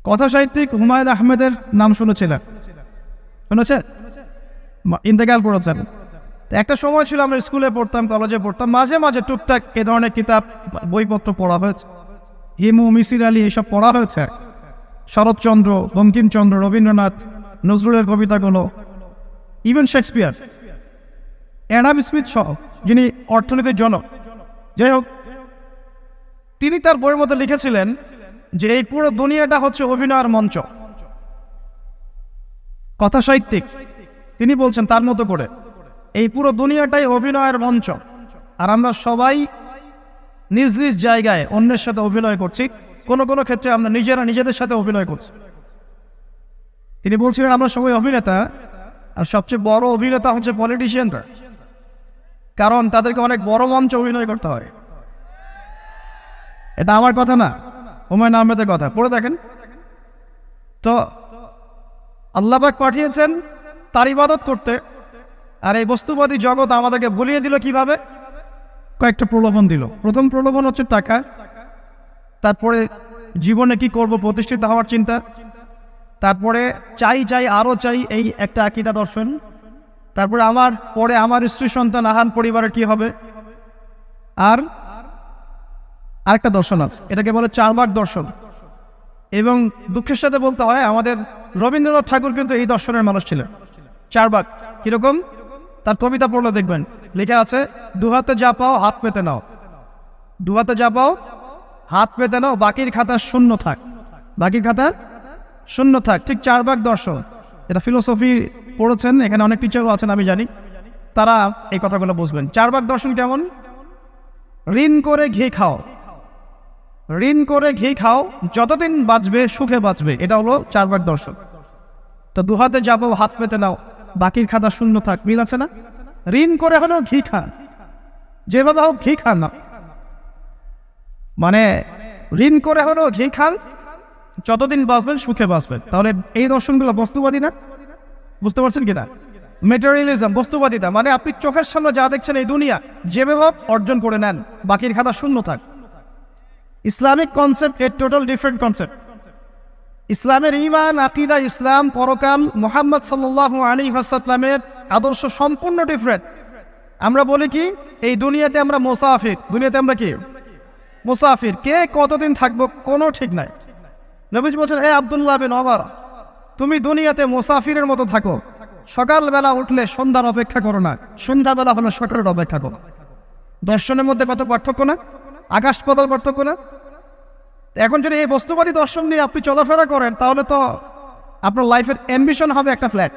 কথা সাহিত্যিক হুমায়ুন আহমেদের নাম শুনেছেন? ইন্তেকাল করেছেন। একটা সময় ছিল আমরা স্কুলে পড়তাম, কলেজে পড়তাম, মাঝে মাঝে টুকটাক এ ধরনের কিতাব বইপত্র পড়া হয়েছে। হিমু, মিসির আলী এসব পড়া হয়েছে। শরৎচন্দ্র, বঙ্কিমচন্দ্র, রবীন্দ্রনাথ, নজরুলের কবিতাগুলো, ইভেন শেক্সপিয়ার, অ্যাডাম স্মিথ সহ, যিনি অর্থনীতির জনক। যাই হোক, তিনি তার বইয়ের মধ্যে লিখেছিলেন যে এই পুরো দুনিয়াটা হচ্ছে অভিনয়ের মঞ্চ। কথা সাহিত্যিক তিনি বলছেন তার মতো করে এই পুরো দুনিয়াটাই অভিনয়ের মঞ্চ, আর আমরা সবাই নিজ নিজ জায়গায় অন্যের সাথে অভিনয় করছি। কোনো কোনো ক্ষেত্রে আমরা নিজেরা নিজেদের সাথে অভিনয় করছি। তিনি বলছিলেন আমরা সবাই অভিনেতা, আর সবচেয়ে বড় অভিনেতা হচ্ছে পলিটিশিয়ানরা, কারণ তাদেরকে অনেক বড় মঞ্চ অভিনয় করতে হয়। এটা আমার কথা না, হুমায়ুন আহমেদের কথা, পড়ে দেখেন তো। আল্লাহ পাক পাঠিয়েছেন তার ইবাদত করতে, আর এই বস্তুবাদী জগৎ আমাদেরকে ভুলিয়ে দিল কিভাবে? কয়েকটা প্রলোভন দিল। প্রথম প্রলোভন হচ্ছে টাকা, তারপরে জীবনে কি করব প্রতিষ্ঠিত হওয়ার চিন্তা, তারপরে চাই চাই আরো চাই এই একটা আকীদা দর্শন, তারপরে আমার স্ত্রী সন্তান আহান পরিবারের কি হবে, আর আরেকটা দর্শন আছে, এটাকে বলে চারবাক দর্শন। এবং দুঃখের সাথে বলতে হয় আমাদের রবীন্দ্রনাথ ঠাকুর কিন্তু এই দর্শনের মানুষ ছিলেন। চারবাক কিরকম? তার কবিতা পড়লে দেখবেন লেখা আছে, দুহাতে যা পাও হাত পেতে নাও, দুহাতে যা পাও হাত পেতে নাও, বাকির খাতা শূন্য থাক, বাকির খাতা শূন্য থাক। ঠিক চারবাক দর্শন। এটা ফিলোসফি পড়েছেন, এখানে অনেক টিচারও আছেন আমি জানি, তারা এই কথাগুলো বুঝবেন। চারবাক দর্শন কেমন? ঋণ করে ঘি খাও, ঋণ করে ঘি খাও, যতদিন বাঁচবে সুখে বাঁচবে, এটা হলো চারবাক দর্শন। তো দুহাতে যাবো হাত পেতে নাও, বাকির খাতা শূন্য থাক, মিল আছে না? ঋণ করে হলেও ঘি খান, যেভাবে হোক ঘি খান না, মানে ঋণ করে হলেও ঘি খান, যতদিন বাঁচবেন সুখে বাঁচবেন। তাহলে এই দর্শনগুলো বস্তুবাদী না? বুঝতে পারছেন কিনা? ম্যাটেরিয়ালিজম, বস্তুবাদিতা, মানে আপনি চোখের সামনে যা দেখছেন এই দুনিয়া, যেভাবে হোক অর্জন করে নেন, বাকির খাতা শূন্য থাক। ইসলামিক কনসেপ্ট এর টোটাল ডিফারেন্ট কনসেপ্ট। ইসলামের ঈমান, আকীদা, ইসলাম, পরকাল, মুহাম্মদ সাল্লাল্লাহু আলাইহি ওয়াসাল্লামের আদর্শ সম্পূর্ণ ডিফারেন্ট। আমরা বলি কি এই দুনিয়াতে আমরা মুসাফির, দুনিয়াতে আমরা কি মুসাফির, কে কতদিন থাকবো কোনো ঠিক নাই। নবীজি বলছেন, হে আব্দুল্লাহ বিন ওমর, তুমি দুনিয়াতে মুসাফিরের মতো থাকো, সকালবেলা উঠলে সন্ধ্যার অপেক্ষা করো না, সন্ধ্যাবেলা হলো সকালের অপেক্ষা করো। দর্শনের মধ্যে কত পার্থক্য না? আকাশ পাতাল পার্থক্য না? এখন যদি এই বস্তুবাদী দর্শন নিয়ে আপনি চলাফেরা করেন, তাহলে তো আপনার লাইফের অ্যাম্বিশন হবে একটা ফ্ল্যাট,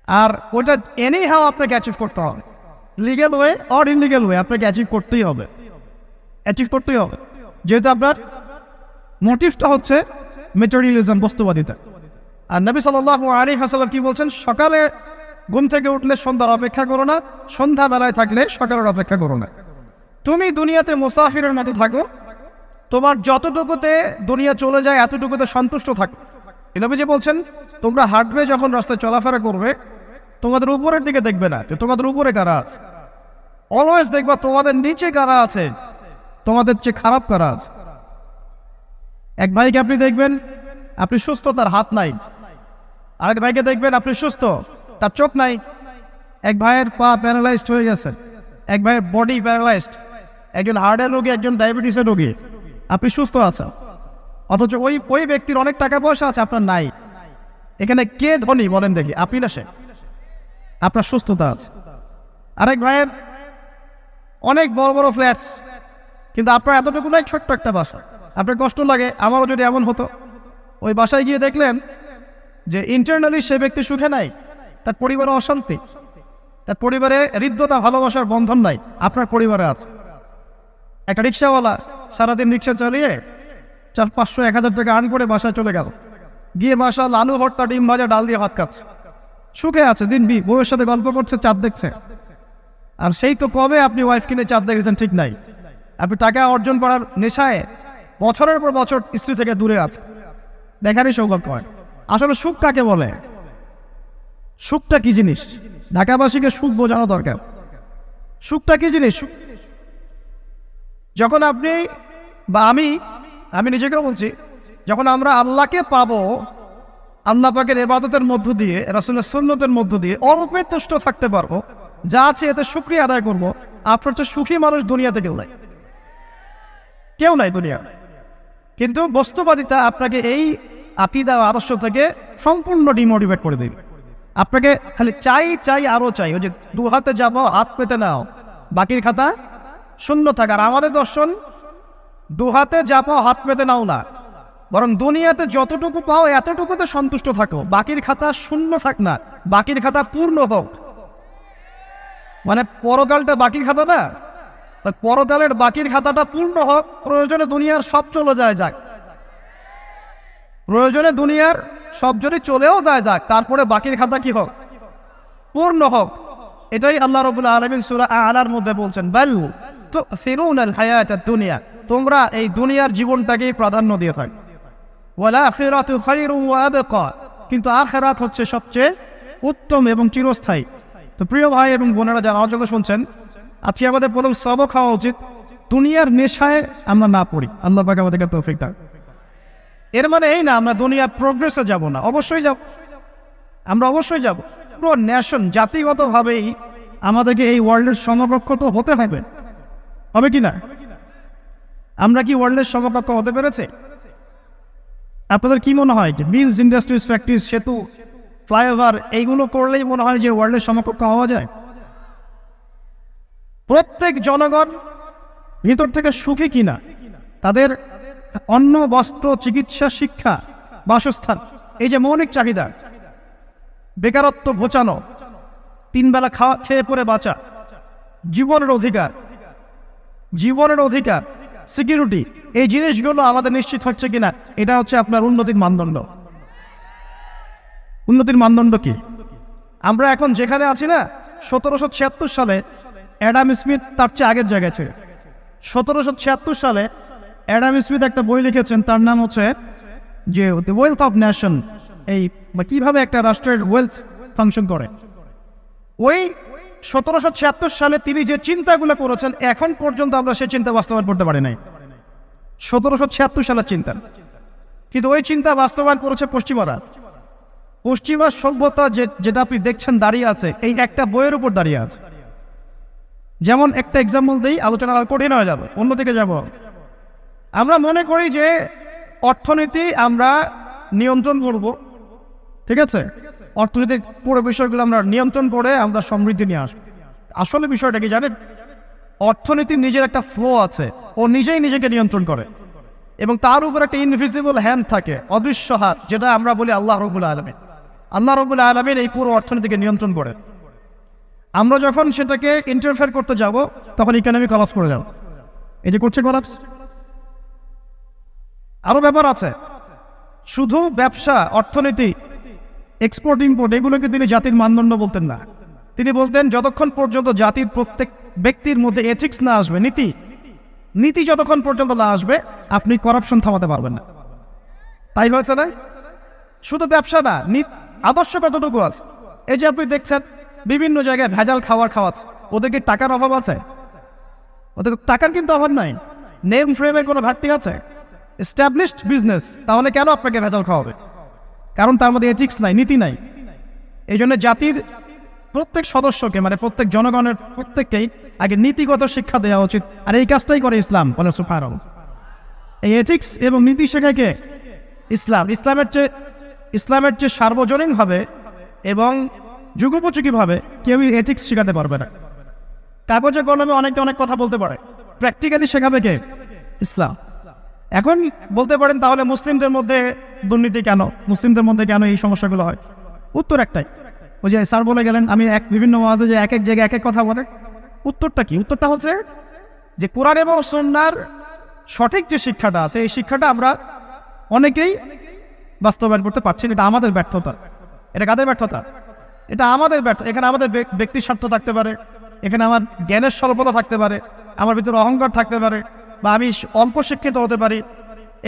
আর ওটা এনি হাও আপনাকে অ্যাচিভ করতে হবে, legal way or illegal way আপনাকে অ্যাচিভ করতেই হবে, যেহেতু আপনার মোটিভটা হচ্ছে ম্যাটেরিয়ালিজম, বস্তুবাদিতা। আর নবী সাল্লাল্লাহু আলাইহি ওয়াসাল্লাম কি বলছেন? সকালে ঘুম থেকে উঠলে সন্ধ্যার অপেক্ষা করো না, সন্ধ্যাবেলায় থাকলে সকালের অপেক্ষা করো না। তুমি দুনিয়াতে মুসাফিরের মতো থাকো, তোমার যতটুকুতে দুনিয়া চলে যায় এতটুকুতে সন্তুষ্ট থাকো। নবীজি বলছেন, তোমরা হাঁটবে যখন রাস্তায় চলাফেরা করবে, তোমাদের উপরের দিকে দেখবে না যে তোমাদের উপরে কারা আছে, অলওয়েজ দেখবা তোমাদের নিচে কারা আছে, তোমাদের চেয়ে খারাপ কারা আছে। এক ভাইকে আপনি দেখবেন আপনি সুস্থ, তার হাত নাই। আরেক ভাইকে দেখবেন আপনি সুস্থ, তার চোখ নাই। এক ভাইয়ের পা প্যারালাইজড হয়ে গেছে, এক ভাইয়ের বডি প্যারালাইজড, একজন হার্টের রোগী, একজন ডায়াবেটিসের রোগী। আপনি সুস্থ আছেন, অথচ ওই ব্যক্তির অনেক টাকা পয়সা আছে, আপনার নাই। এখানে কে ধনী বলেন দেখি, আপনি না সে? আপনার সুস্থতা আছে। আরেক ভাইয়ের অনেক বড় বড় ফ্ল্যাটস, কিন্তু আপনার এতটুকু নাই, ছোট্ট একটা বাসা। আপনার কষ্ট লাগে, আমারও যদি এমন হতো। ওই বাসায় গিয়ে দেখলেন যে ইন্টারনালি সে ব্যক্তি সুখে নাই, তার পরিবারে অশান্তি, তার পরিবারে হৃদ্যতা ভালোবাসার বন্ধন নাই, আপনার পরিবারে আছে। একটা রিক্সাওয়ালা সারাদিন রিক্সা চালিয়ে 400-500-1000 টাকা আর্ন করে বাসায় চলে গেল, গিয়ে মাশাআল্লাহ আলু ভর্তা, ডিম ভাজা, ডাল দিয়ে ভাত খাচ্ছে, সুখে আছে, দিন বউয়ের সাথে গল্প করছে, চাঁদ দেখছে। আর সেই তো কবে আপনি ওয়াইফ কিনে চাঁদ দেখেছেন ঠিক নাই। আপনি টাকা অর্জন করার নেশায় বছরের পর বছর স্ত্রী থেকে দূরে আছে, দেখারই সৌভাগ্য হয়। আসলে সুখ কাকে বলে? সুখটা কি জিনিস? ঢাকাবাসীকে সুখ বোঝানো দরকার। সুখটা কি জিনিস? যখন আপনি বা আমি নিজেকেও বলছি, যখন আমরা আল্লাহকে পাবো, আল্লাহ পাকের ইবাদতের মধ্য দিয়ে, রাসূলের সুন্নতের মধ্য দিয়ে অল্পে তুষ্ট থাকতে পারবো, যা আছে এতে শুকরিয়া আদায় করবো, আপনার তো সুখী মানুষ দুনিয়াতে কেউ নাই, কেউ নাই দুনিয়া। কিন্তু বস্তুবাদিতা আপনাকে এই আকীদা আদর্শ থেকে সম্পূর্ণ ডিমোটিভেট করে দেবে। আপনাকে খালি চাই চাই আরো চাই, ওই যে দু হাতে যাবো হাত পেতে নাও, বাকির খাতা শূন্য থাকার। আমাদের দর্শন দু হাতে যাবো হাত পেতে নাও না, বরং দুনিয়াতে যতটুকু পাও এতটুকুতে সন্তুষ্ট থাকো, বাকির খাতা শূন্য থাক না, বাকির খাতা পূর্ণ হোক। মানে পরকালটা বাকির খাতা না, পরকালের বাকির খাতাটা পূর্ণ হোক। প্রয়োজনে দুনিয়ার সব চলে যায় যাক, প্রয়োজনে দুনিয়ার সব যদি চলেও যায় যাক, তারপরে বাকির খাতা কি হোক? পূর্ণ হোক। এটাই আল্লাহ রাব্বুল আলামিন সূরা আ'লার মধ্যে বলছেন, বাল তু'থিরুনাল হায়াতাদ দুনিয়া, তোমরা এই দুনিয়ার জীবনটাকেই প্রাধান্য দিয়ে থাকো, ওয়াল আখিরাতু খায়রুন ওয়া আবকা, কিন্তু আখিরাত হচ্ছে সবচেয়ে উত্তম এবং চিরস্থায়ী। তো প্রিয় ভাই এবং বোনেরা যারা আমার জন্য শুনছেন, আজকে আমাদের প্রথম সবক হওয়া উচিত দুনিয়ার নেশায় আমরা না পড়ি। আল্লাহ পাক আমাদেরকে তৌফিক দান। এর মানে এই না আমরা দুনিয়ার প্রোগ্রেসে যাব না, অবশ্যই যাব, আমরা অবশ্যই যাব। পুরো ন্যাশন জাতিগতভাবেই আমাদেরকে এই ওয়ার্ল্ডের সমকক্ষ তো হতে হবে, হবে কি না? আমরা কি ওয়ার্ল্ডের সমকক্ষ হতে পেরেছে? আপনাদের কি মনে হয় যে মিলস, ইন্ডাস্ট্রিজ, ফ্যাক্টরিজ, সেতু, ফ্লাইওভার এইগুলো করলেই মনে হয় যে ওয়ার্ল্ডের সমকক্ষ হওয়া যায়? প্রত্যেক জনগণ ভিতর থেকে সুখী কিনা, তাদের অন্ন, বস্ত্র, চিকিৎসা, শিক্ষা, বাসস্থান, এই যে মৌলিক চাহিদা, বেকারত্ব ঘোচানো, তিন বেলা খাওয়া খেয়ে পরে বাঁচা, জীবনের অধিকার, জীবনের অধিকার, সিকিউরিটি, এই জিনিসগুলো আমাদের নিশ্চিত হচ্ছে কিনা, এটা হচ্ছে আপনার উন্নতির মানদণ্ড। উন্নতির মানদণ্ড কি? আমরা এখন যেখানে আছি না, 1776 সালে অ্যাডাম স্মিথ তার চেয়ে আগের জায়গায় ছিল। 1776 সালে অ্যাডাম স্মিথ একটা বই লিখেছেন, তার নাম হচ্ছে যে দ্য ওয়েলথ অফ নেশন, এই কিভাবে একটা রাষ্ট্রের ওয়েলথ ফাংশন করে। ওই 1776 সালে তিনি যে চিন্তাগুলো করেছেন, এখন পর্যন্ত আমরা সেই চিন্তা বাস্তবায়ন করতে পারি নাই। 1776 সালের চিন্তা, কিন্তু ওই চিন্তা বাস্তবায়ন করেছে পশ্চিমারা। পশ্চিমা সভ্যতা যেটা আপনি দেখছেন দাঁড়িয়ে আছে, এই একটা বইয়ের উপর দাঁড়িয়ে আছে। যেমন একটা এক্সাম্পল দিই, আলোচনা কঠিন হয়ে যাবে, অন্যদিকে যাব। আমরা মনে করি যে অর্থনীতি আমরা নিয়ন্ত্রণ করব, ঠিক আছে, অর্থনীতির পুরো বিষয়গুলো আমরা নিয়ন্ত্রণ করে আমরা সমৃদ্ধি নিয়ে আসবো। আসলে বিষয়টা কি জানেন? অর্থনীতির নিজের একটা ফ্লো আছে, ও নিজেই নিজেকে নিয়ন্ত্রণ করে, এবং তার উপর একটা ইনভিজিবল হ্যান্ড থাকে, অদৃশ্য হাত, যেটা আমরা বলি আল্লাহ রাব্বুল আলামিন। আল্লাহ রাব্বুল আলামিন এই পুরো অর্থনীতিকে নিয়ন্ত্রণ করে। আমরা যখন সেটাকে ইন্টারফেয়ার করতে যাব, তখন ইকোনমি কলাপস করে যাব। এই যে করছে কলাপস। আরো ব্যাপার আছে, শুধু ব্যবসা, অর্থনীতি, এক্সপোর্ট ইম্পোর্ট, এগুলোকে তিনি জাতির মানদণ্ড বলতেন না। তিনি বলতেন যতক্ষণ পর্যন্ত জাতির প্রত্যেক ব্যক্তির মধ্যে এথিক্স না আসবে, নীতি যতক্ষণ পর্যন্ত না আসবে, আপনি করাপশন থামাতে পারবেন না। তাই হয়েছে না? শুধু ব্যবসা না, আদর্শ কতটুকু আছে? এই যে আপনি দেখছেন বিভিন্ন জায়গায় ভেজাল খাবার খাওয়াচ্ছে, ওদেরকে টাকার অভাব আছে? ওদের টাকার কিন্তু অভাব নাই। নেম ফ্রেমের কোনো ঘাটতি আছে? এস্টাবলিশড বিজনেস, তাহলে কেন আপনাকে ভেজাল খাওয়াবে? কারণ তার মধ্যে এথিক্স নাই, নীতি নাই। এই জন্য জাতির প্রত্যেক সদস্যকে, মানে প্রত্যেক জনগণের প্রত্যেককেই আগে নীতিগত শিক্ষা দেওয়া উচিত। আর এই কাজটাই করে ইসলাম। বলে সুবহানাল্লাহ। এই এথিক্স এবং নীতি শেখায় কে? ইসলাম। ইসলামের চেয়ে সার্বজনীনভাবে এবং যুগোপযোগীভাবে কেউই এথিক্স শেখাতে পারবে না। কাগজে কলমে অনেকে অনেক কথা বলতে পারে, প্র্যাকটিক্যালি শেখাবে কে? ইসলাম। এখন বলতে পারেন তাহলে মুসলিমদের মধ্যে দুর্নীতি কেন, মুসলিমদের মধ্যে কেন এই সমস্যাগুলো হয়? উত্তর একটাই, ওই যে স্যার বলে গেলেন, আমি বিভিন্ন ওয়াজে যে এক এক জায়গায় এক এক কথা বলে। উত্তরটা কি? উত্তরটা হচ্ছে যে কোরআন এবং সুন্নাহর সঠিক যে শিক্ষাটা আছে, এই শিক্ষাটা আমরা অনেকেই বাস্তবায়ন করতে পারছি না। এটা আমাদের ব্যর্থতা। এটা কাদের ব্যর্থতা? এটা আমাদের ব্যর্থতা। এখানে আমাদের ব্যক্তির স্বার্থ থাকতে পারে, এখানে আমার জ্ঞানের স্বল্পতা থাকতে পারে, আমার ভিতরে অহংকার থাকতে পারে, বা আমি অল্প শিক্ষিত হতে পারি,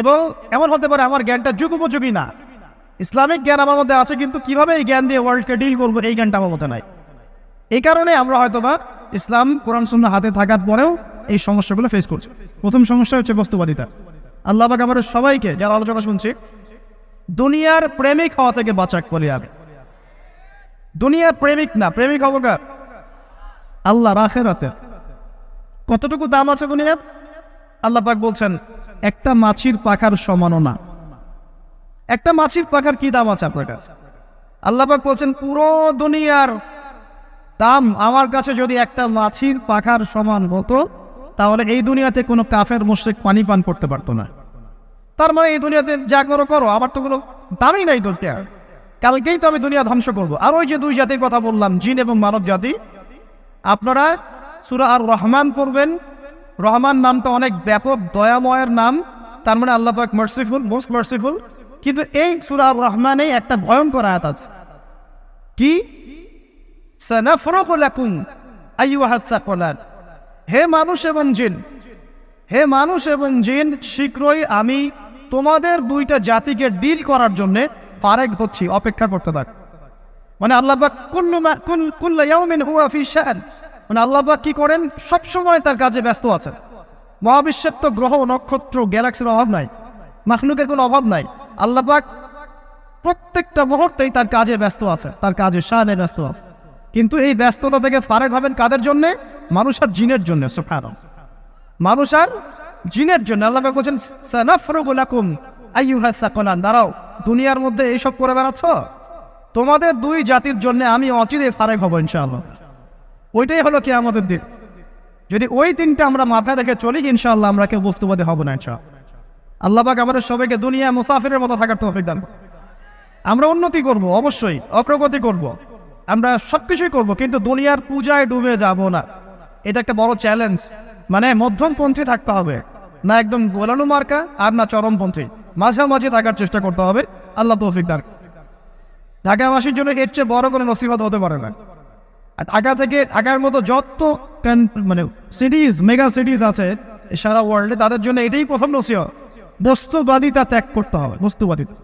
এবং এমন হতে পারে আমার জ্ঞানটা যুগোপযোগী না। ইসলামিক জ্ঞান আমার মধ্যে আছে, কিন্তু কিভাবে এই জ্ঞান দিয়ে ওয়ার্ল্ডকে ডিল করবো, এই জ্ঞানটা আমার মধ্যে নাই। এই কারণে আমরা হয়তোবা ইসলাম, কোরআন সুন্নাহ হাতে থাকার পরেও এই সমস্যাগুলো ফেস করছি। প্রথম সমস্যা হচ্ছে বস্তুবাদিতা। আল্লাহ পাক আমাদের সবাইকে যারা আলোচনা শুনছি দুনিয়ার প্রেমিক হওয়া থেকে বাঁচাক বলি আমি। দুনিয়ার প্রেমিক না, প্রেমিক হবো কার? আল্লাহর আখিরাতের। কতটুকু দাম আছে দুনিয়ার? আল্লাহ পাক বলছেন একটা মাছির পাখার সমানও না। একটা মাছির পাখার কি দাম আছে আপনার কাছে? আল্লাহ পাক বলছেন পুরো দুনিয়ার দাম আমার কাছে যদি একটা মাছির পাখার সমান হতো তাহলে এই দুনিয়াতে কোনো কাফের মুশরিক পানি পান করতে পারতো না। তার মানে এই দুনিয়াতে যা করো করো, আমার তো কোনো দামই নাই দুনিয়া। কালকেই তো আমি দুনিয়া ধ্বংস করবো। আর ওই যে দুই জাতির কথা বললাম, জিন এবং মানব জাতি, আপনারা সূরা আর রহমান পড়বেন। রহমান নামটা অনেক ব্যাপক দয়াময়ের নাম, তার মানে আল্লাহ পাক মার্সিফুল, মোস্ট মার্সিফুল। কিন্তু এই সূরা আর রহমানে একটা ভয়ঙ্কর আয়াত আছে, কি? সানাফরুগু লাকুম আইয়ুহাস সাকলান। হে মানুষ এবং জিন, হে মানুষ এবং জিন, শীঘ্রই আমি তোমাদের দুইটা জাতিকে ডিল করার জন্য ফারেক হচ্ছি, অপেক্ষা করতে থাক। মানে আল্লাহ পাক কুল্লু ইয়াউমিন হুয়া ফি শাআন, মানে আল্লাহ পাক কি করেন? সবসময় তার কাজে ব্যস্ত আছেন। মহাবিশ্বের তো গ্রহ নক্ষত্র গ্যালাক্সির অভাব নাই, মাখলুকের কোনো অভাব নাই। আল্লাহ পাক প্রত্যেকটা মুহূর্তেই তার কাজে ব্যস্ত আছে, তার কাজে শানে ব্যস্ত আছে। কিন্তু এই ব্যস্ততা থেকে ফারেক হবেন কাদের জন্য? মানুষ আর জিনের জন্য। সুবহানাল্লাহ, মানুষ আর জিনের জন্য। আল্লাহ পাক বলেন সানাফরুগু লাকুম আইয়ুহাস সাকলান। দাঁড়াও, দুনিয়ার মধ্যে এইসব করে বেড়াচ্ছ, তোমাদের দুই জাতির জন্য আমি অচিরে ফারেক হব ইনশাআল্লাহ। ওইটাই হলো কিয়ামতের দিন। যদি ওই দিনটা আমরা মাথায় রেখে চলি, ইনশাআল্লাহ আমরা কেউ বস্তুবাদী হব না ইনশাআল্লাহ। আল্লাহ পাক আমাদের সবাইকে দুনিয়া মুসাফিরের মতো থাকার তৌফিক দান। আমরা উন্নতি করব, অবশ্যই অগ্রগতি করব, আমরা সবকিছুই করব, কিন্তু দুনিয়ার পূজায় ডুবে যাব না। এটা একটা বড় চ্যালেঞ্জ। মানে মধ্যমপন্থী থাকতে হবে, না একদম গোলালু মার্কা আর না চরমপন্থী, মাঝামাঝি থাকার চেষ্টা করতে হবে। আল্লাহ তৌফিক দান। ঢাকাবাসীর জন্য এর চেয়ে বড় কোনো নসিহত হতে পারে না। আর ঢাকার মতো যত মানে সিটিজ, মেগা সিটিজ আছে সারা ওয়ার্ল্ডে, তাদের জন্য এটাই প্রথম নসিহত, বস্তুবাদিতা ত্যাগ করতে হবে। বস্তুবাদিতা